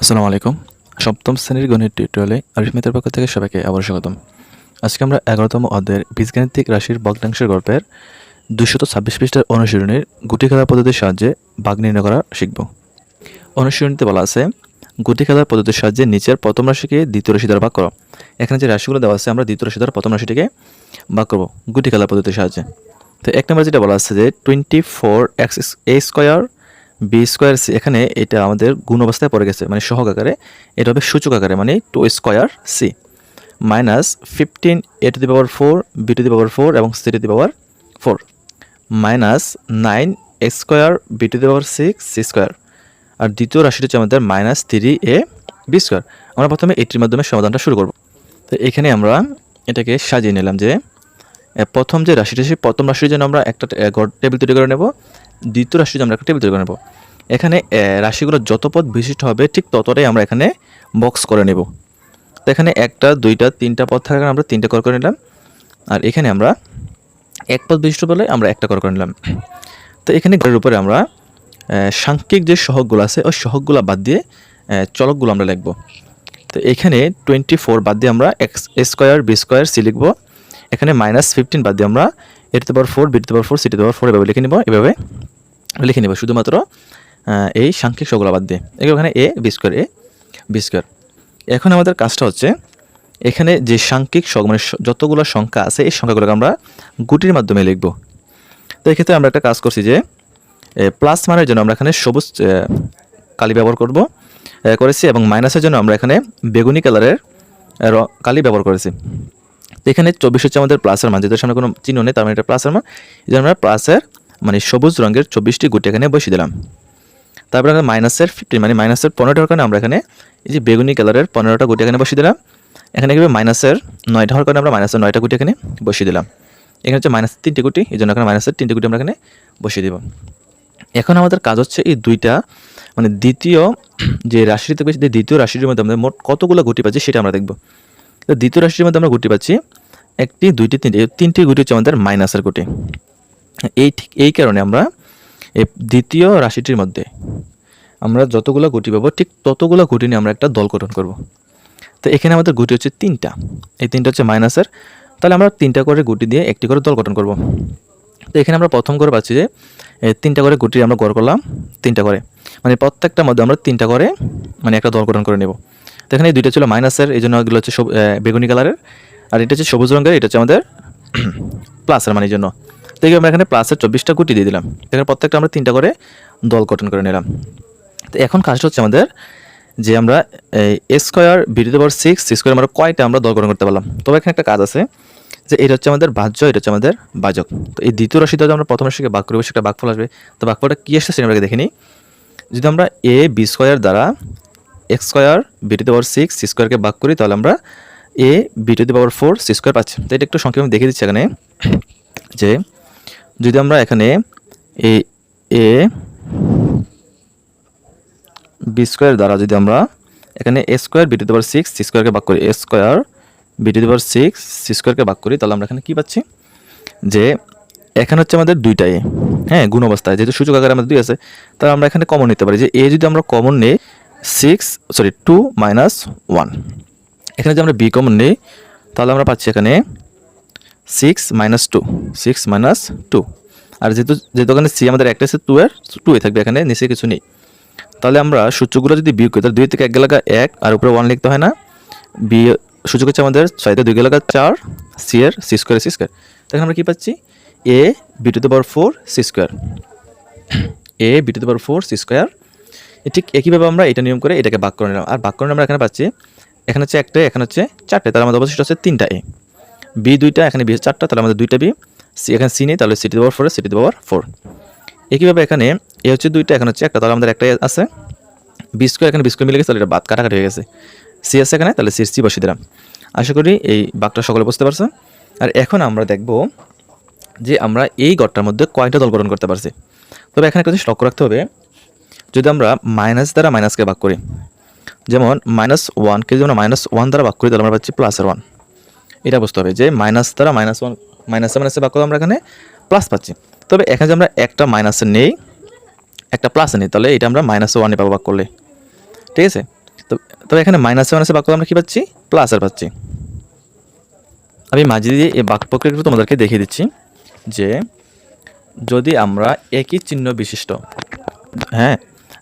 আসসালামু আলাইকুম। সপ্তম শ্রেণীর গণিত টিউটোরিয়ালে আরিফমেতের পক্ষ থেকে সবাইকে আবার স্বাগতম। আজকে আমরা ১১তম অধ্যায়ের বীজগাণিতিক রাশির ভগ্নাংশের গল্পের ২২৬ পৃষ্ঠার অনুশীলনীর গুটি খেলার পদ্ধতির সাহায্যে ভাগ নির্ণয় করা শিখব। অনুশীলনীতে বলা আছে, গুটি খেলার পদ্ধতির সাহায্যে নিচের প্রথম রাশিকে দ্বিতীয় রাশি দ্বারা ভাগ করো। এখানে যে রাশিগুলো দেওয়া আছে আমরা দ্বিতীয় রাশি দ্বারা প্রথম রাশিটিকে ভাগ করব গুটি খেলার পদ্ধতির সাহায্যে। তো এক নম্বর যেটা বলা আছে যে 24x a square B square C, এখানে এটা আমাদের গুণ অবস্থায় পড়ে গেছে, মানে সহগ আকারে। এটা হবে সূচক আকারে, মানে 2 square C minus 15 a to the power 4 B to the power 4 এবং C to the power 4 minus 9 X square B to the power 6 C square. আর দ্বিতীয় রাশিটা হচ্ছে আমাদের মাইনাস 3 a বি স্কোয়ার। আমরা প্রথমে এটির মাধ্যমে সমাধানটা শুরু করব। তো এখানে আমরা এটাকে সাজিয়ে নিলাম যে প্রথম যে রাশিটা, সেই প্রথম রাশির জন্য আমরা একটা টেবিল তৈরি করে নেব, দ্বিতীয় রাশির জন্য আমরা একটা টেবিল তৈরি করে নেব। এখানে রাশিগুলো যত পদ বিশিষ্ট হবে ঠিক ততটাই আমরা এখানে বক্স করে নেব। তো এখানে একটা, দুইটা, তিনটা পদ থাকার কারণে আমরা তিনটা করে নিলাম, আর এখানে আমরা এক পদ বিশিষ্ট বলে আমরা একটা করে নিলাম। তো এখানে ঘরের উপরে আমরা সাংখ্যিক যে সহগগুলো আছে ওই সহগগুলো বাদ দিয়ে চলকগুলো আমরা লিখব। তো এখানে 24 বাদ দিয়ে আমরা X square B square C লিখব। এখানে মাইনাস 15 বাদ দিয়ে আমরা A to the power 4 B to the power 4 C to the power 4 এভাবে লিখে নিব শুধুমাত্র এই সাংখ্যিক সহগগুলো বাদ দিয়ে। এখানে এ বি স্কোয়ার। এখন আমাদের কাজটা হচ্ছে এখানে যে সাংখ্যিক সহগ, মানে যতগুলো সংখ্যা আছে এই সংখ্যাগুলোকে আমরা গুটির মাধ্যমে লিখব। তো এক্ষেত্রে আমরা একটা কাজ করছি যে প্লাস মানের জন্য আমরা এখানে সবুজ কালি ব্যবহার করেছি এবং মাইনাসের জন্য আমরা এখানে বেগুনি কালারের কালি ব্যবহার করেছি। তো এখানে 24 হচ্ছে আমাদের প্লাসের মান, যেটার সামনে কোনো চিহ্ন নেই, তার মানে এটা প্লাসের মান। এই জন্য আমরা প্লাসের মানে সবুজ রঙের 24টি গুটি এখানে বসিয়ে দিলাম। তারপরে আমরা মাইনাসের 15 মানে মাইনাসের 15টার কারণে আমরা এখানে এই যে বেগুনি কালারের 15টা গুটি এখানে বসিয়ে দিলাম। এখানে কি মাইনাসের 9টা হওয়ার কারণে আমরা মাইনাসের 9টা গুটি এখানে বসিয়ে দিলাম। এখানে হচ্ছে মাইনাস 3টি গুটি, এই জন্য এখানে মাইনাসের 3টি গুটি আমরা এখানে বসিয়ে দেব। এখন আমাদের কাজ হচ্ছে এই দুইটা মানে দ্বিতীয় যে রাশিটি থাকবে, দ্বিতীয় রাশিটির মধ্যে আমাদের মোট কতগুলো গুটি পাচ্ছি সেটা আমরা দেখব। তো দ্বিতীয় রাশিটির মধ্যে আমরা গুটি পাচ্ছি একটি, দুইটি, তিনটি গুটি হচ্ছে আমাদের মাইনাসের গুটি। এই কারণে আমরা এই দ্বিতীয় রাশিটির মধ্যে আমরা যতগুলো গুটি পাবো ঠিক ততগুলো গুটি নিয়ে আমরা একটা দল গঠন করব। তো এখানে আমাদের গুটি হচ্ছে 3টা, এই 3টা হচ্ছে মাইনাসের, তাহলে আমরা 3টা করে গুটি দিয়ে একটি করে দল গঠন করব। তো এখানে আমরা প্রথম করে পাচ্ছি যে 3টা করে গুটি আমরা গড় করলাম, 3টা করে, মানে প্রত্যেকটার মধ্যে আমরা 3টা করে মানে একটা দল গঠন করে নেব। তো এখানে এই দুইটা ছিল মাইনাসের, এই জন্য এগুলো হচ্ছে বেগুনি কালারের, আর এটা হচ্ছে সবুজ রঙের, এটা হচ্ছে আমাদের প্লাসের মানে জন্য। তো আমরা এখানে প্লাসের 24টা গুটি দিয়ে দিলাম। এখানে প্রত্যেকটা আমরা 3টা করে দল গঠন করে নিলাম। তো এখন কাজটা হচ্ছে আমাদের যে আমরা A square B to the power 6 C square আমরা কয়টা আমরা দল গঠন করতে পারলাম। তবে এখানে একটা কাজ আছে যে এটা হচ্ছে আমাদের ভাজ্য, এটা হচ্ছে আমাদের ভাজক। তো এই দ্বিতীয় রাশি দ্বারা আমরা প্রথম রাশিকে ভাগ করবো, সেটা ভাগফল আসবে। তো ভাগফলটা কী আসছে সেটা আমরা দেখে নিই। যদি আমরা এ বি স্কোয়ার দ্বারা X square B to the power 6 C স্কোয়ারকে ভাগ করি, তাহলে আমরা A B to the power 4 C square পাচ্ছি। তো এটা একটু সংক্ষেপে দেখে দিচ্ছি এখানে যে যদি আমরা এখানে এ বি স্কোয়ার দ্বারা যদি আমরা এখানে A square B to the power 6 C স্কোয়ারকে ভাগ করি, A square B to the power 6 C স্কোয়ারকে ভাগ করি, তাহলে আমরা এখানে কী পাচ্ছি যে এখানে হচ্ছে আমাদের দুইটা এ, হ্যাঁ, গুণ অবস্থায়, যেহেতু সূচক আকারে আমাদের 2 আছে, তাহলে আমরা এখানে কমন নিতে পারি যে এ যদি আমরা কমন নিই 2 - 1, এখানে যদি আমরা বি কমন নিই তাহলে আমরা পাচ্ছি এখানে 6 - 2, 6 - 2। আর যেহেতু এখানে সি আমাদের একটা আছে 2 এ থাকবে, এখানে নিচে কিছু নেই। তাহলে আমরা সূচকগুলো যদি বিয়োগ করি তাহলে 2 থেকে 1 গেলে 1 আর উপরে 1 লিখতে হয় না। বি সূচক হচ্ছে আমাদের 6 তে 2 গেলে 4, সি এর সি স্কোয়ার তখন আমরা কী পাচ্ছি A B to the power 4 C square, A B to the power 4 C square. ঠিক একইভাবে আমরা এটা নিয়ম করে এটাকে ভাগ করে নিলাম, আর ভাগ করে আমরা এখানে পাচ্ছি এখানে হচ্ছে একটা, এখানে হচ্ছে 4টে, তাহলে আমাদের অবশিষ্ট হচ্ছে 3টা এ, বি 2টা, এখানে বি 4টা, তাহলে আমাদের 2টা বি, সি এখানে সি নেই, তাহলে C to the power 4 C to the power 4। একইভাবে এখানে এ হচ্ছে 2টা, এখানে হচ্ছে একটা, তাহলে আমাদের একটাই আছে, বি স্কোয়ার, এখানে বি স্কোয়ার মিলে গেছে, তাহলে এটা বাদ কাটাকাটি হয়ে গেছে। সি আছে এখানে, তাহলে সি বসিয়ে দিলাম। আশা করি এই বাঘটা সকলে বুঝতে পারছে। আর এখন আমরা দেখব যে আমরা এই গড়টার মধ্যে কয়টা দল গঠন করতে পারছি। তবে এখানে একটা জিনিস লক্ষ্য রাখতে হবে, যদি আমরা মাইনাস দ্বারা মাইনাসকে ভাগ করি, যেমন -1কে যদি আমরা -1 দ্বারা ভাগ করি তাহলে আমরা পাচ্ছি +1। এটা বুঝতে হবে যে মাইনাস দ্বারা -1 মাইনাসে ভাগ করলে আমরা এখানে প্লাস পাচ্ছি। তবে এখানে যদি আমরা একটা মাইনাসে নেই একটা প্লাসে নেই, তাহলে এটা আমরা -1 পাবো ভাগ করলে, ঠিক আছে। তো তবে এখানে মাইনাসে মাইনাসে ভাগ করলে আমরা কী পাচ্ছি? প্লাসের পাচ্ছি। আমি মাঝে দিয়ে এই ভাগ প্রক্রিয়াটা তোমাদেরকে দেখিয়ে দিচ্ছি যে যদি আমরা একই চিহ্ন বিশিষ্ট, হ্যাঁ,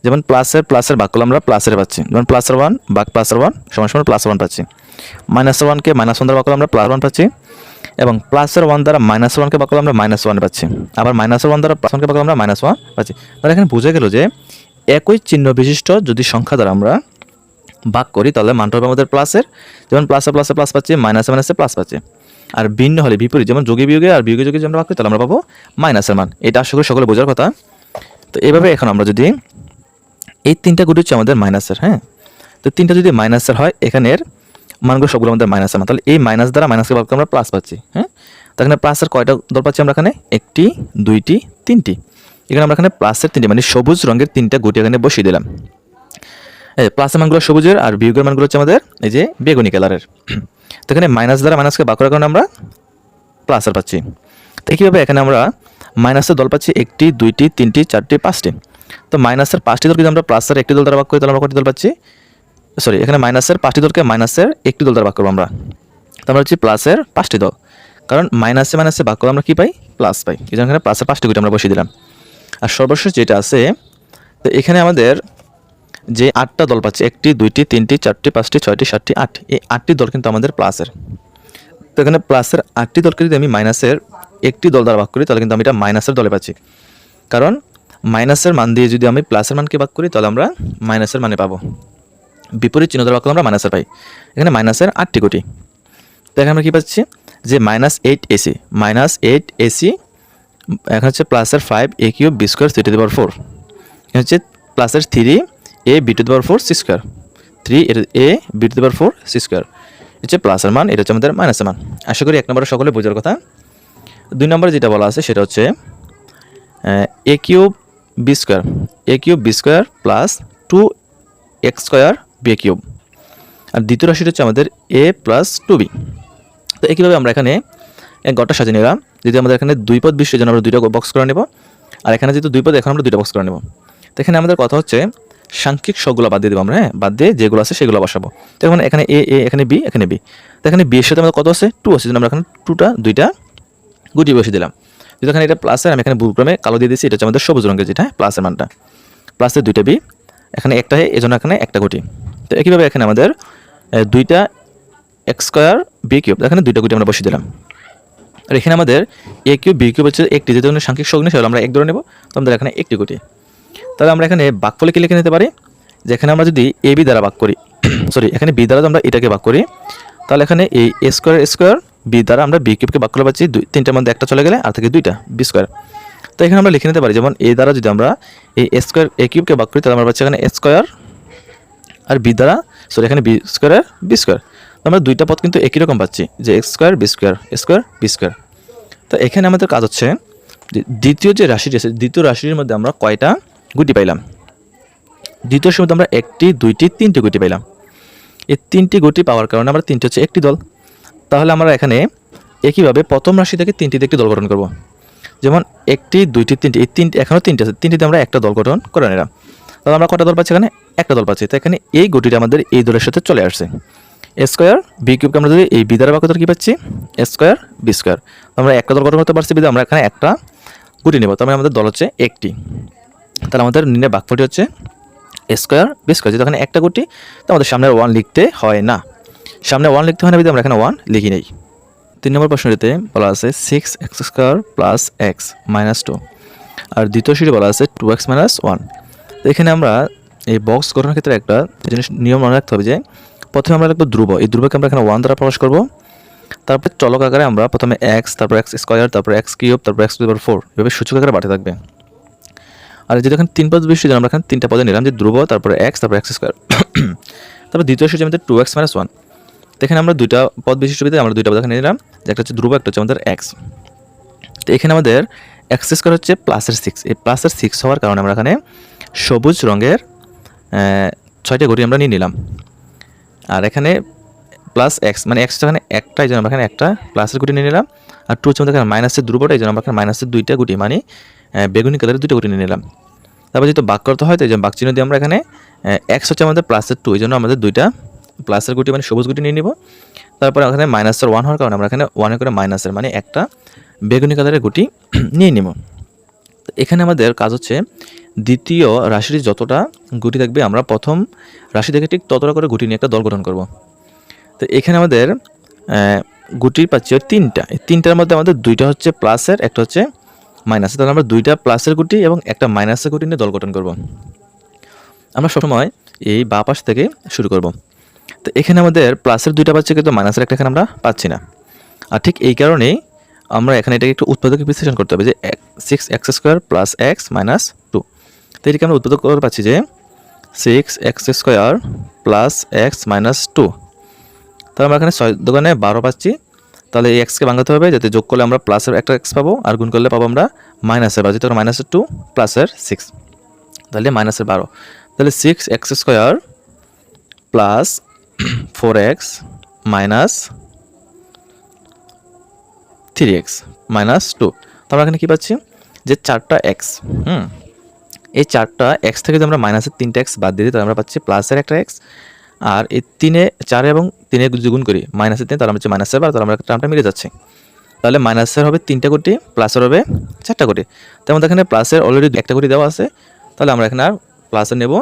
যেমন প্লাসের ভাগ করলে আমরা প্লাসের পাচ্ছি, যেমন প্লাসের 1 ভাগ প্লাসের 1 সমান সমান প্লাস 1 পাচ্ছি। মাইনাসের 1কে মাইনাস 1 দ্বারা ভাগ করলে আমরা প্লাস 1 পাচ্ছি, এবং প্লাসের 1 দ্বারা মাইনাস 1কে ভাগ করলে আমরা মাইনাস 1 পাচ্ছি, আবার মাইনাসের 1 দ্বারা প্লাস 1কে ভাগ করলে আমরা মাইনাস 1 পাচ্ছি। তাহলে এখানে বোঝা গেল যে একই চিহ্ন বিশিষ্ট যদি সংখ্যা দ্বারা আমরা ভাগ করি তাহলে মানটা হবে আমাদের প্লাসের, যেমন প্লাসে প্লাসে প্লাস পাচ্ছি, মাইনাসে মাইনাসে প্লাস পাচ্ছি। আর ভিন্ন হলে বিপরীত, যেমন যোগে বিয়োগে আর বিয়োগে যোগে যদি আমরা ভাগ করি তাহলে আমরা পাবো মাইনাসের মান। এটা আশা করি সকলে বোঝার কথা। তো এভাবে এখন আমরা যদি এই তিনটা গুটি হচ্ছে আমাদের মাইনাসের, হ্যাঁ, তো তিনটা যদি মাইনাসের হয় এখানের মানগুলো সবগুলো আমাদের মাইনাসের মান, তাহলে এই মাইনাস দ্বারা মাইনাসকে ভাগ করে আমরা প্লাস পাচ্ছি, হ্যাঁ। তো এখানে প্লাসের কয়টা দল পাচ্ছি আমরা? এখানে একটি, দুইটি, তিনটি। এখানে আমরা এখানে প্লাসের তিনটি মানে সবুজ রঙের তিনটা গুটি এখানে বসিয়ে দিলাম। এই প্লাসের মানগুলো সবুজের আর বিয়োগের মানগুলো হচ্ছে আমাদের এই যে বেগুনি কালারের। তো এখানে মাইনাস দ্বারা মাইনাসকে ভাগ করার কারণে আমরা প্লাসের পাচ্ছি। তো কীভাবে এখানে আমরা মাইনাসের দল পাচ্ছি একটি, দুইটি, তিনটি, চারটি, পাঁচটি। তো মাইনাসের 5টি দল যদি আমরা প্লাসের একটি দল দ্বারা ভাগ করি তাহলে আমরা কয়টি দল পাচ্ছি? সরি, এখানে মাইনাসের 5টি দলকে মাইনাসের একটি দল দ্বারা ভাগ করবো আমরা, তো আমরা হচ্ছে প্লাসের 5টি দল। কারণ মাইনাসে মাইনাসে ভাগ করলে আমরা কী পাই? প্লাস পাই। এই জন্য এখানে প্লাসের 5টি গুটি আমরা বসিয়ে দিলাম। আর সর্বশেষ যেটা আছে, তো এখানে আমাদের যে 8টা দল পাচ্ছি, একটি, দুইটি, তিনটি, চারটি, পাঁচটি, ছয়টি, সাতটি, 8, এই 8টি দল কিন্তু আমাদের প্লাসের। তো এখানে প্লাসের 8টি দলকে যদি আমি মাইনাসের একটি দল দ্বারা ভাগ করি তাহলে কিন্তু আমি এটা মাইনাসের দলে পাচ্ছি। কারণ মাইনাসের মান দিয়ে যদি আমি প্লাসের মানকে ভাগ করি তাহলে আমরা মাইনাসের মানে পাবো। বিপরীত চিহ্ন দ্বারা ভাগ করলে আমরা মাইনাসের পাই। এখানে মাইনাসের 8টি গুটি। তো এখানে আমরা কী পাচ্ছি? যে -8ac, -8ac, এখন হচ্ছে প্লাসের 5a³ b² c⁴, এখানে হচ্ছে প্লাসের 3ab² c², 3ab² c², হচ্ছে প্লাসের মান, এটা হচ্ছে আমাদের মাইনাসের মান। আশা করি 1 নম্বরে সকলে বোঝার কথা। 2 নম্বরে যেটা বলা আছে সেটা হচ্ছে a³ b² plus 2x² b³, আর দ্বিতীয় রাশিটা হচ্ছে আমাদের a প্লাস 2b। তো একইভাবে আমরা এখানে এক ঘরটা সাজিয়ে নিলাম। যদি আমাদের এখানে 2 পদ বিশিষ্ট জন্য আমরা 2টা বক্স করে নেব, আর এখানে যেহেতু 2 পদ এখন আমরা 2টা বক্স করে নেব। তো এখানে আমাদের কথা হচ্ছে সাংখ্যিক সবগুলো বাদ দিয়ে দেবো আমরা, হ্যাঁ, বাদ দিয়ে যেগুলো আছে সেগুলো বসাবো। তো এখানে এ, এখানে বি, এখানে বি। তো এখানে বি এর সাথে আমাদের কত আছে? 2 আছে, আমরা এখানে 2টা গুটি বসিয়ে দিলাম। যদি এখানে এটা প্লাসের, আমি এখানে ভুলক্রমে কালো দিয়ে দিয়েছি, এটা হচ্ছে আমাদের সবুজ রঙের যেটা প্লাসের মানটা, প্লাসের 2টা বি, এখানে একটা এই জন্য এখানে একটা গুটি। তো একইভাবে এখানে আমাদের 2টা x² b³, এখানে 2টা গুটি আমরা বসিয়ে দিলাম। আর এখানে আমাদের a³ b³ হচ্ছে একটি, যেহেতু সাংখ্যিক সহগ নেই সেগুলো আমরা এক ধরে নেব, তো আমাদের এখানে একটি গুটি। তাহলে আমরা এখানে ভাগফলে কি লিখে নিতে পারি? যে এখানে আমরা যদি ab দ্বারা ভাগ করি, সরি, এখানে b দ্বারা আমরা এটাকে ভাগ করি, তাহলে এখানে এই a² b দ্বারা আমরা b³ ভাগ করে পাচ্ছি, 3টার মধ্যে একটা চলে গেলে আর থাকে 2টা b²। তো এখানে আমরা লিখে নিতে পারি যেমন a দ্বারা যদি আমরা এই a³ ভাগ করি তাহলে আমরা পাচ্ছি এখানে a², আর b দ্বারা, সরি, এখানে b² আর b²। তো আমরা 2টা পদ কিন্তু একই রকম পাচ্ছি, যে x² b², তো এখানে আমাদের কাজ হচ্ছে যে দ্বিতীয় যে রাশিটি আছে, দ্বিতীয় রাশির মধ্যে আমরা কয়টা গুটি পাইলাম? দ্বিতীয় রাশির মধ্যে আমরা একটি, দুইটি, তিনটি গুটি পাইলাম। এই 3টি গুটি পাওয়ার কারণে আমরা 3টি হচ্ছে একটি দল। তাহলে আমরা এখানে একইভাবে প্রথম রাশি থেকে 3টিতে একটি দল গঠন করব। যেমন একটি, দুইটি, তিনটি, এই 3টি, এখনও 3টি আছে, 3টিতে আমরা একটা দল গঠন করে নিলাম। তাহলে আমরা কটা দল পাচ্ছি? এখানে একটা দল পাচ্ছি। তো এখানে এই গুটিটা আমাদের এই দলের সাথে চলে আসছে। a² b³ আমরা যদি এই বি দ্বারা ভাগ করি কি পাচ্ছি? a² b²। আমরা একটা দল গঠন করতে পারছি বিধে আমরা এখানে একটা গুটি নেব, তার মানে আমাদের দল হচ্ছে একটি। তাহলে আমাদের নির্ণয় ভাগফলটি হচ্ছে a² b², যেহেতু এখানে একটা গুটি, তো আমাদের সামনে 1 লিখতে হয় না, সামনে 1 লিখতে হয় না বিধে আমরা এখানে 1 লিখি নেই। 3 নম্বর প্রশ্নটিতে বলা আছে 6x² প্লাস x মাইনাস 2, আর দ্বিতীয় সিটি বলা আছে 2x মাইনাস 1। তো এখানে আমরা এই বক্স গঠনের ক্ষেত্রে একটা জিনিস নিয়ম মনে রাখতে হবে যে প্রথমে আমরা লিখব ধ্রুব, এই ধ্রুবকে আমরা এখানে 1 দ্বারা প্রকাশ করব। তারপর চলক আকারে আমরা প্রথমে x, তারপর x², তারপর x³, তারপর x⁴, এভাবে সূচক আকারে বাড়তে থাকবে। আর যদি এখানে 3 পদ বিশিষ্ট আমরা এখানে 3টা পদে নিলাম, যে ধ্রুব, তারপরে x, তারপর x², তারপর দ্বিতীয় সূচি আমাদের 2x মাইনাস 1। তো এখানে আমরা 2টা পদ বিশিষ্ট ভিত্তিতে আমরা 2টা পদ এখানে নিলাম, যে একটা হচ্ছে ধ্রুব, একটা হচ্ছে আমাদের x। তো এখানে আমাদের x² হচ্ছে প্লাসের 6, এই প্লাসের 6 হওয়ার কারণে আমরা এখানে সবুজ রঙের 6টা গুটি আমরা নিয়ে নিলাম। আর এখানে প্লাস এক্স, মানে এক্সটা এখানে একটা, এই জন্য আমরা এখানে একটা প্লাসের গুটি নিয়ে নিলাম। আর 2 হচ্ছে আমাদের এখানে মাইনাসের ধ্রুবটা, এই জন্য আমরা এখানে মাইনাসের 2টা গুটি, মানে বেগুনি কালারের 2টা গুটি নিয়ে নিলাম। তারপর যেহেতু ভাগ করতে হয় তো এই জন্য ভাগ চিহ্ন দিয়ে আমরা এখানে এক্স হচ্ছে আমাদের প্লাসের 2, এই জন্য আমাদের দুইটা প্লাসের গুটি মানে সবুজ গুটি নিয়ে নিব। তারপর এখানে মাইনাসের 1 হওয়ার কারণে আমরা এখানে 1 করে মাইনাসের মানে একটা বেগুনি কালারের গুটি নিয়ে নিব। তো এখানে আমাদের কাজ হচ্ছে দ্বিতীয় রাশির যতটা গুটি থাকবে আমরা প্রথম রাশি থেকে ঠিক ততটা করে গুটি নিয়ে একটা দল গঠন করব। তো এখানে আমাদের গুটি পাচ্ছি 3টা, এই 3টার মধ্যে আমাদের 2টা হচ্ছে প্লাসের, একটা হচ্ছে মাইনাসের। তাহলে আমরা 2টা প্লাসের গুটি এবং একটা মাইনাসের গুটি নিয়ে দল গঠন করব। আমরা সবসময় এই বাঁ পাশ থেকে শুরু করব। তো এখানে আমাদের প্লাসের 2টা পাচ্ছি কিন্তু মাইনাসের একটা এখানে আমরা পাচ্ছি না। আর ঠিক এই কারণেই আমরা এখানে এটাকে একটু উৎপাদকে বিশ্লেষণ করতে হবে যে 6x² প্লাস এক্স মাইনাস 2। তো এটাকে আমরা উৎপাদক করে পাচ্ছি যে 6x² প্লাস এক্স মাইনাস 2। তাহলে আমরা এখানে 6 দোকানে 12 পাচ্ছি। তাহলে এই এক্সকে ভাঙাতে হবে, যাতে যোগ করলে আমরা প্লাসের একটা এক্স পাবো আর গুণ করলে পাবো আমরা মাইনাসের, বা যেহেতু মাইনাসের 2 প্লাসের 6, তাহলে মাইনাসের 12। তাহলে 6x² plus 4x minus 3x minus 2। তো আমরা এখানে কী পাচ্ছি যে 4টা এক্স, এই 4টা এক্স থেকে যদি আমরা মাইনাসের 3টা এক্স বাদ দিয়ে দিই তাহলে আমরা পাচ্ছি প্লাসের একটা এক্স। আর এই 4 এবং 3 যদি গুণ করি মাইনাসের 3, তাহলে আমরা হচ্ছে মাইনাসের 12, তাহলে আমরা টার্মটা মিলে যাচ্ছে। তাহলে মাইনাসের হবে 3টা গুটি, প্লাসের হবে 4টা গুটি। তেমন এখানে প্লাসের অলরেডি একটা গুটি দেওয়া আছে, তাহলে আমরা এখানে আর প্লাসের নেব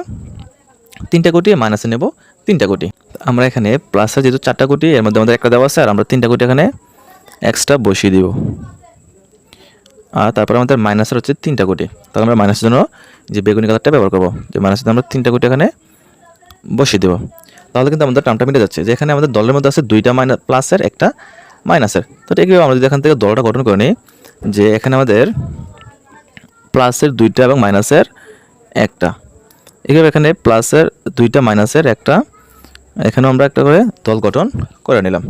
3টা গুটি, মাইনাসের নেব 3টা গুটি। আমরা এখানে প্লাসের যেহেতু 4টা গুটি, এর মধ্যে আমাদের একটা দেওয়া আছে, আর আমরা 3টা গুটি এখানে এক্সট্রা বসিয়ে দিব। আর তারপরে আমাদের মাইনাসের হচ্ছে 3টা গুটি, তাহলে আমরা মাইনাসের জন্য যে বেগুনি কালারটা ব্যবহার করবো, যে মাইনাসের জন্য আমরা 3টা গুটি এখানে বসিয়ে দেবো। তাহলে কিন্তু আমাদের টার্মটা মিলে যাচ্ছে, যে এখানে আমাদের দলের মধ্যে আছে 2টা প্লাসের একটা মাইনাসের। তো ঠিক আমরা যদি এখান থেকে দলটা গঠন করে নিই, যে এখানে আমাদের প্লাসের 2টা এবং মাইনাসের একটা, এভাবে এখানে প্লাসের 2টা মাইনাসের একটা, এখানেও আমরা একটা করে দল গঠন করে নিলাম।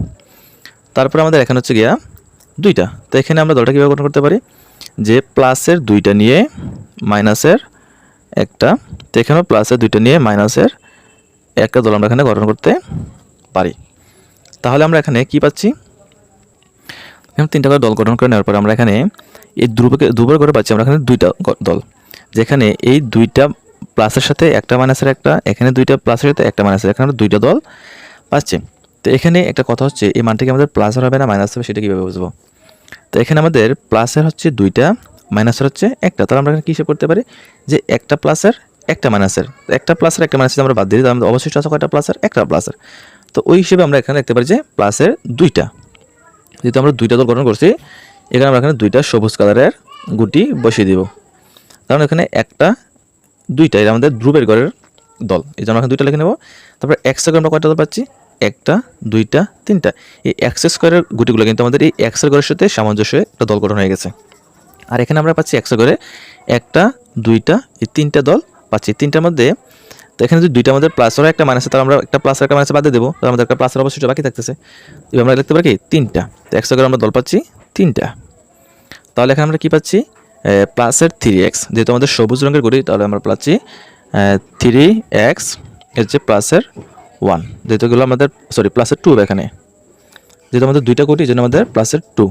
তারপরে আমাদের এখানে হচ্ছে গিয়া 2টা, তো এখানে আমরা দলটা কীভাবে গঠন করতে পারি, যে প্লাসের 2টা নিয়ে মাইনাসের একটা, তো এখানেও প্লাসের 2টা নিয়ে মাইনাসের একটা দল আমরা এখানে গঠন করতে পারি। তাহলে আমরা এখানে কি পাচ্ছি, এখানে 3টা করে দল গঠন করে নেওয়ার পর আমরা এখানে এই দুবার করে পাচ্ছি আমরা এখানে 2টা দল, যেখানে এই 2টা প্লাসের সাথে একটা মাইনাসের একটা, এখানে 2টা প্লাসের সাথে একটা মাইনাসের, এখানে আমরা 2টা দল পাচ্ছি। তো এখানে একটা কথা হচ্ছে এই মানটাকে আমাদের প্লাসের হবে না মাইনাস হবে, সেটা কীভাবে বুঝবো। তো এখানে আমাদের প্লাসের হচ্ছে 2টা, মাইনাসের হচ্ছে একটা, তাহলে আমরা এখানে কী হিসেব করতে পারি যে একটা প্লাসের একটা মাইনাসের, একটা প্লাসের একটা মাইনাসের আমরা বাদ দিই, তাহলে আমাদের অবশিষ্ট আছে কয়টা প্লাসের, একটা প্লাসের। তো ওই হিসেবে আমরা এখানে দেখতে পারি যে প্লাসের 2টা, যেহেতু আমরা 2টা দল গঠন করছি, এখানে আমরা এখানে 2টা সবুজ কালারের গুটি বসিয়ে দিব। কারণ এখানে একটা 2টা এটা আমাদের ধ্রুবের ঘরের দল, এই জন্য এখানে 2টা লিখে নেব। তারপরে এক্সের আমরা কয়টা দল পাচ্ছি, একটা 2টা 3টা, এই x² গুটিগুলো কিন্তু আমাদের এই এক্সের ঘরের সাথে সামঞ্জস্য একটা দল গঠন হয়ে গেছে। আর এখানে আমরা পাচ্ছি এক্সের ঘরে একটা 2টা এই 3টা দল পাচ্ছি, 3টার মধ্যে। তো এখানে যদি 2টা আমাদের প্লাস হয় একটা মাইনাসে, তাহলে আমরা একটা প্লাস একটা মাইনাসে বাদ দিয়ে দেবো, তাহলে আমাদের একটা প্লাসের অবশিষ্ট বাকি থাকতেছে। এবার আমরা লিখতে পারি কি 3টা, তো এক্সের ঘরে আমরা দল পাচ্ছি 3টা। তাহলে এখানে আমরা কী পাচ্ছি, প্লাসের 3x, যেহেতু আমাদের সবুজ রঙের গুটি, তাহলে আমরা পাচ্ছি 3x এর যে প্লাসের 1, যেহেতু এগুলো আমাদের প্লাসের 2 এখানে, যেহেতু আমাদের 2টা গুটি এই জন্য আমাদের প্লাসের 2,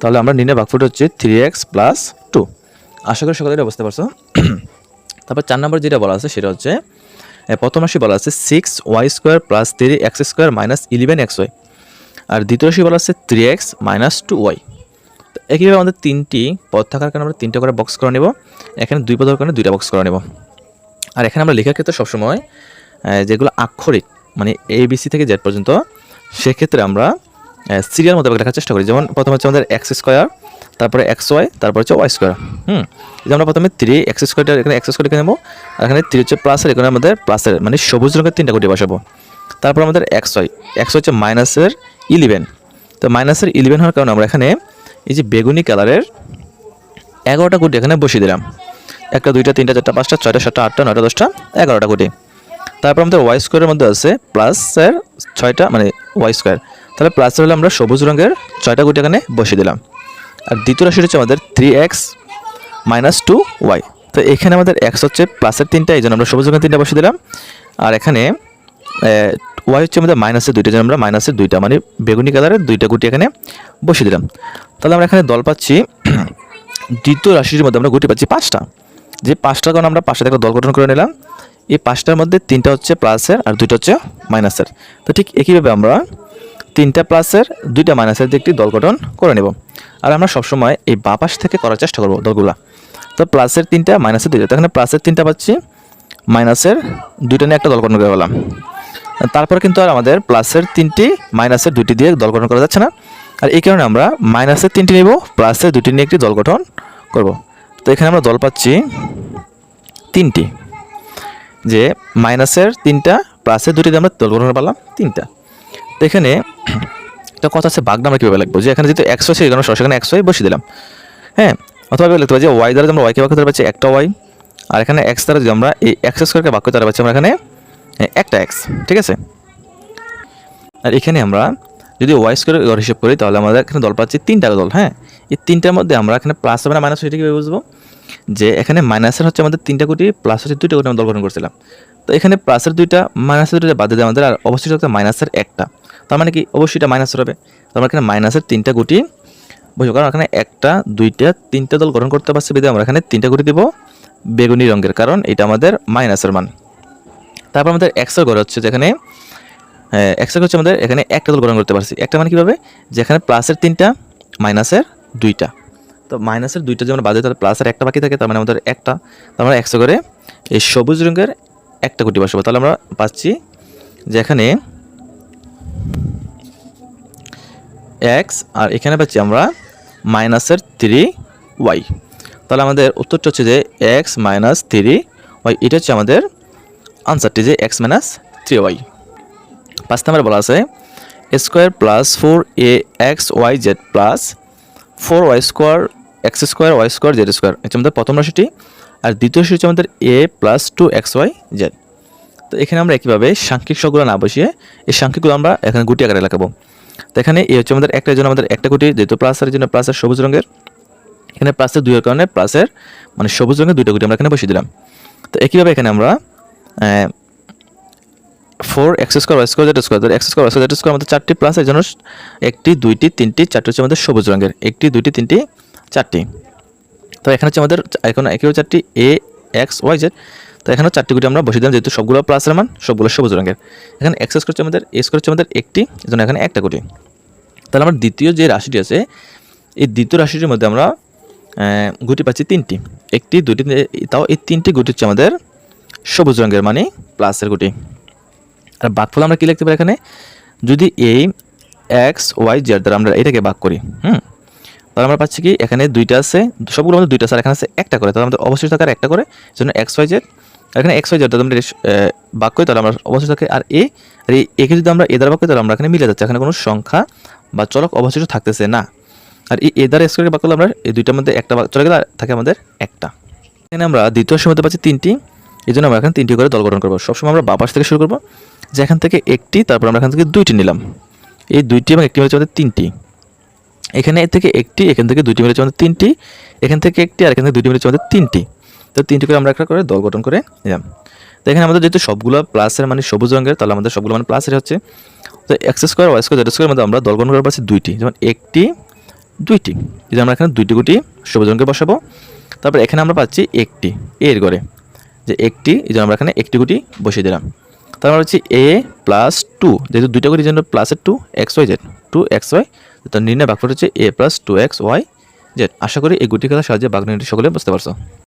তাহলে আমরা নির্ণয় ভাগফল হচ্ছে 3x প্লাস 2। আশা করি সকলেই বুঝতে পারছো। তারপর 4 নম্বর যেটা বলা আছে সেটা হচ্ছে প্রথম রাশি বলা আছে 6y² plus 3x² minus 11xy, আর দ্বিতীয় রাশি বলা আছে 3x মাইনাস 2y। তো একইভাবে আমাদের 3টি পদ থাকার কারণে আমরা 3টা করে বক্স করে নেব, এখানে 2 পদের কারণে 2টা বক্স করে নেব। আর এখানে আমরা লেখার ক্ষেত্রে সবসময় যেগুলো আক্ষরিক মানে ABC থেকে Z পর্যন্ত, সেক্ষেত্রে আমরা সিরিয়াল মোতাবেক লেখার চেষ্টা করি। যেমন প্রথমে হচ্ছে আমাদের x², তারপরে xy, তারপর হচ্ছে y²। যে আমরা প্রথমে 3x², এখানে x² লিখে নেব, আর এখানে 3 হচ্ছে প্লাসের, এখানে আমাদের প্লাসের মানে সবুজ রঙের 3টা গুটি বসাবো। তারপর আমাদের xy হচ্ছে মাইনাসের 11, তো মাইনাসের 11 হওয়ার কারণে আমরা এখানে এই যে বেগুনি কালারের 11টা গুটি এখানে বসিয়ে দিলাম, 1টা 2টা 3টা 4টা 5টা 6টা 7টা 8টা 9টা 10টা 11টা গুটি। তারপর আমাদের y² মধ্যে আছে প্লাসের 6টা মানে y², তাহলে প্লাসের হলে আমরা সবুজ রঙের 6টা গুটি এখানে বসিয়ে দিলাম। আর দ্বিতীয় রাশি হচ্ছে আমাদের 3x মাইনাস 2y, তো এখানে আমাদের x হচ্ছে প্লাসের 3টা, এই জন্য আমরা সবুজ রঙের 3টা বসিয়ে দিলাম। আর এখানে y হচ্ছে আমাদের মাইনাসের 2টা, যেন আমরা মাইনাসের 2টা মানে বেগুনি কালারের 2টা গুটি এখানে বসিয়ে দিলাম। তাহলে আমরা এখানে দল পাচ্ছি দ্বিতীয় রাশির মধ্যে আমরা গুটি পাচ্ছি 5টা, যে 5টা কোণ আমরা 5টা একটা দল গঠন করে নিলাম, এই 5টার মধ্যে 3টা হচ্ছে প্লাসের আর 2টা হচ্ছে মাইনাসের। তো ঠিক একইভাবে আমরা 3টা প্লাসের 2টা মাইনাসের দিয়ে একটি দল গঠন করে নেব। আর আমরা সবসময় এই বাঁ পাশ থেকে করার চেষ্টা করব দলগুলা। তো প্লাসের 3টা মাইনাসের 2টা, তো এখানে প্লাসের 3টা পাচ্ছি, মাইনাসের 2টা নিয়ে একটা দল গঠন করে ফেলাম। তারপর কিন্তু আর আমাদের প্লাসের 3টি মাইনাসের 2টি দিয়ে দল গঠন করা যাচ্ছে না, আর এই কারণে আমরা মাইনাসের 3টি নেব, প্লাসের 2টি নিয়ে একটি দল গঠন করব। তো এখানে আমরা দল পাচ্ছি 3টি, যে মাইনাসের 3টা প্লাসের 2টি দিয়ে আমরা দল গঠন পারলাম 3টা। তো এখানে একটা কথা আছে, ভাগটা আমরা কীভাবে লিখবো, যে এখানে যেহেতু এক্স আছে এখানে সেখানে এক্স ওয়াই বসিয়ে দিলাম। হ্যাঁ, অথবা লিখতে পারি যে ওয়াই দ্বারা আমরা ওয়াইকে ভাগ করতে পারছি একটা ওয়াই, আর এখানে এক্স দ্বারা যদি আমরা এই এক্স স্কোয়ারকে ভাগ করতে পারছি আমরা এখানে একটা এক্স। ঠিক আছে, আর এখানে আমরা যদি ওয়াই স্কোয়ার গড় হিসেব করি তাহলে আমাদের এখানে দল পাচ্ছি 3টা দল। হ্যাঁ, এই 3টার মধ্যে আমরা এখানে প্লাস হবে না মাইনাস, সেটা কীভাবে বুঝবো, যে এখানে মাইনাসের হচ্ছে আমাদের 3টা কোটি, প্লাস হচ্ছে 2টা কোটি আমরা দল গঠন করছিলাম। তো এখানে প্লাসের 2টা মাইনাসের 2টা বাদ দিয়ে আমাদের আর অবশ্যই থাকতে মাইনাসের একটা, তার মানে কি অবশ্যই এটা মাইনাস হবে। তো আমরা এখানে মাইনাসের 3টা কোটি বুঝবো, কারণ এখানে একটা 2টা 3টা দল গঠন করতে পারছি বিধে আমরা এখানে 3টা কোটি দেবো বেগুনি রঙের, কারণ এটা আমাদের মাইনাসের মান। তারপর আমাদের এক্সের ঘরে হচ্ছে যেখানে এক্সের হচ্ছে আমাদের এখানে একটা দল গঠন করতে পারছি। একটা মানে কীভাবে, যেখানে প্লাসের 3টা মাইনাসের 2টা, তো মাইনাসের 2টা যেমন বাদে তাহলে প্লাসের একটা বাকি থাকে, তার মানে আমাদের একটা, তার মানে এক্সের ঘরে এই সবুজ রঙের একটা কোটি বসাবো। তাহলে আমরা পাচ্ছি যেখানে এক্স, আর এখানে পাচ্ছি আমরা মাইনাসের 3y। তাহলে আমাদের উত্তরটা হচ্ছে যে এক্স মাইনাস 3y, এটা হচ্ছে আমাদের আনসারটি, যে এক্স মাইনাস 3y। 5 নম্বরে বলা আছে A square plus 4ax y z plus 4y square X square Y square Z square, হচ্ছে আমাদের প্রথম রাশিটি, আর দ্বিতীয় রাশি হচ্ছে আমাদের a প্লাস 2xy z। তো এখানে আমরা একইভাবে সাংখ্যিক সহগগুলো না বসিয়ে এই সাংখ্যিকগুলো আমরা এখানে গুটি আকারে লেখাবো। তো এখানে এ হচ্ছে আমাদের একটার জন্য আমাদের একটা কোটি, যেহেতু প্লাসের জন্য প্লাসের সবুজ রঙের, এখানে প্লাসের 2 এর কারণে প্লাসের মানে সবুজ রঙের 2টা কোটি আমরা এখানে বসিয়ে দিলাম। তো একইভাবে এখানে আমরা 4x square Y square Z square, X square Y square Z square আমাদের 4টি প্লাস, এর জন্য 1টি 2টি 3টি 4টি হচ্ছে আমাদের সবুজ রঙের, 1টি 2টি 3টি 4টি। তো এখানে হচ্ছে আমাদের এখন একইভাবে 4টি a x y z, তো এখানেও 4টি কোটি আমরা বসিয়ে দিলাম, যেহেতু সবগুলো প্লাসের মান, সবগুলো সবুজ রঙের। এখানে এক্স স্কোয়ার হচ্ছে আমাদের, এ স্কোয়ার হচ্ছে আমাদের 1টি, এজন্য এখানে একটা কোটি। তাহলে আমার দ্বিতীয় যে রাশিটি আছে এই দ্বিতীয় রাশিটির মধ্যে আমরা গুটি পাচ্ছি 3টি, 1টি 2টি, তাও এই 3টি গুটি হচ্ছে আমাদের সবুজ রঙের মানে প্লাসের গুটি। আর ভাগফল আমরা কী লিখতে পারি, এখানে যদি এই এক্স ওয়াই জেড দ্বারা আমরা এটাকে ভাগ করি, তাহলে আমরা পাচ্ছি কি এখানে 2টা আছে, সবগুলো আমাদের 2টা আছে, আর এখানে আছে একটা করে, তাহলে আমাদের অবশ্যই থাকে আর একটা করে, জন্য এক্স ওয়াই জেড। এখানে এক্স ওয়াই জেড আমরা ভাগ করি তাহলে আমরা অবশ্যই থাকে আর একে যদি আমরা এ দ্বারা ভাগ করি তাহলে আমরা এখানে মিলে যাচ্ছে, এখানে কোনো সংখ্যা বা চলক অবশিষ্ট থাকতেছে না। আর এ দ্বারা স্কোয়ারকে ভাগ করলে আমরা এই 2টার মধ্যে একটা চলে গেলে থাকে আমাদের একটা। এখানে আমরা দ্বিতীয় সময় পাচ্ছি 3টি, এই জন্য আমরা এখানে 3টি করে দল গঠন করবো। সবসময় আমরা বাঁ পাশ থেকে শুরু করবো, যে এখান থেকে 1টি, তারপর আমরা এখান থেকে 2টি নিলাম, এই 2টি এবং 1টি মিলে আমাদের 3টি, এখানে এর থেকে 1টি, এখান থেকে 2টি মিলে আমাদের 3টি, এখান থেকে 1টি, আর এখান থেকে 2টি মিলে আমাদের 3টি। তো 3টি করে আমরা একটা করে দল গঠন করে নিলাম। তো এখানে আমাদের যেহেতু সবগুলো প্লাসের মানে সবুজ রঙের, তাহলে আমাদের সবগুলো মানে প্লাসের হচ্ছে। তো X square Y square Z স্কোয়ারের মধ্যে আমরা দল গঠন করে পাচ্ছি 2টি, যেমন 1টি 2টি, যদি আমরা এখানে 2টি গুটি সবুজ রঙকে বসাবো। তারপর এখানে আমরা পাচ্ছি 1টি এর ঘরে, যে 1টি, এই জন্য আমরা এখানে 1টি গুটি বসিয়ে দিলাম। তারপর হচ্ছে a প্লাস 2, যেহেতু 2টা গুটির জন্য প্লাসের 2xy z 2xy, তো নির্ণয় ভাগফল হচ্ছে a প্লাস 2xy z। আশা করি এই গুটি খেলার সাহায্যে ভাগ নির্ণয় সকলে বুঝতে পারছো।